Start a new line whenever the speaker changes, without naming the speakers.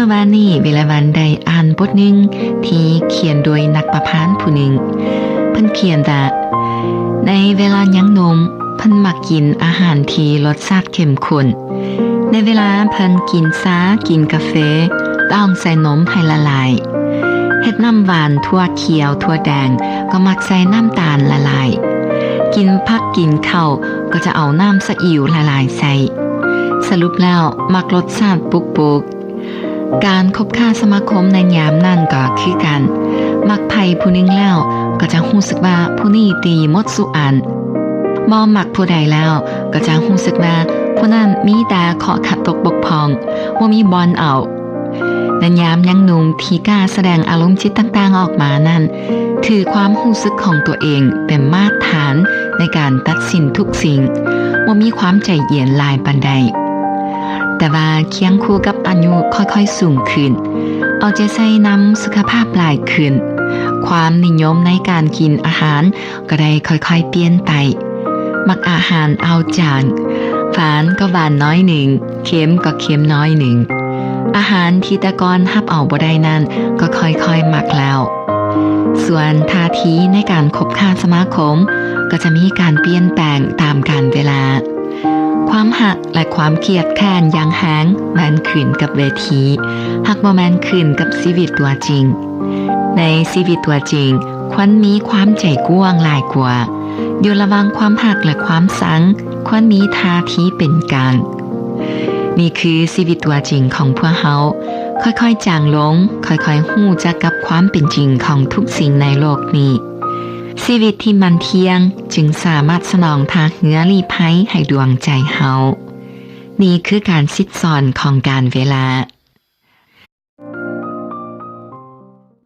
มื่อวานนี้เวลาวันได้อ่านบทหนึ่งที่เขียนโดยนักประพันธ์ผู้หนึ่งเพิ่นเขียนว่าในเวลายังหนุ่มเพิ่นมักกินอาหารที่รสชาติเข้มข้นในเวลาเพิ่นกินชากินกาแฟต้องใส่นมให้ละลายเฮ็ดน้ำหวานทั่วเขียวทั่วแดงก็มักใส่น้ำตาลละลายกินผักกินข้าวก็จะเอาน้ำสะอิ๋วละลายใส่สรุปแล้วมักรสชาติปุกการคบค้าสมาคมในยามนั่นก็คือกันมักไผผู้หนึงแล้วก็จะรู้สึกว่าผู้นี้ดีหมดสุอันบ่มักผู้ใดแล้วก็จะรู้สึกว่าผู้นั้นมีแต่ข้อขัดตกบกพร่องบ่มีบอนเอาในยามยังหนุ่มที่กล้าแสดงอารมณ์จิตต่างๆออกมานั้นถือความรู้สึกของตัวเองเป็นมาตรฐานในการตัดสินทุกสิ่งบ่มีความใจเย็นหลายปานใดแต่ว่าเคียงคู่กับอายุค่อยๆสูงขึ้นเอาใจใส่นำสุขภาพหลายขึ้นความนิยมในการกินอาหารก็ได้ค่อยๆเปลี่ยนไปมักอาหารเอาจานหวานก็หวานน้อยหนึ่งเค็มก็เค็มน้อยหนึ่งอาหารที่แต่ก่อนรับเอาบ่ได้นั้นก็ค่อยๆมักแล้วส่วนท่าทีในการคบค้าสมาคมก็จะมีการเปลี่ยนแปลงตามกาลเวลาความหักและความเกลียดแค้นยังแห้งแม่นขึ้นกับเวทีหักบ่แม่นขึ้นกับชีวิตตัวจริงในชีวิตตัวจริงควรมีความใจกว้างหลายกว่าอยู่ระหว่างความหักและความสังควรมีท่าทีเป็นกลางนี่คือชีวิตตัวจริงของพวกเฮาค่อยๆจางลงค่อยๆฮู้จักกับความเป็นจริงของทุกสิ่งในโลกนี้ชีวิตที่มันเที่ยงจึงสามารถสนองทางเหือลี้ภัยให้ดวงใจเฮานี่คือการซิดสอนของการเวลา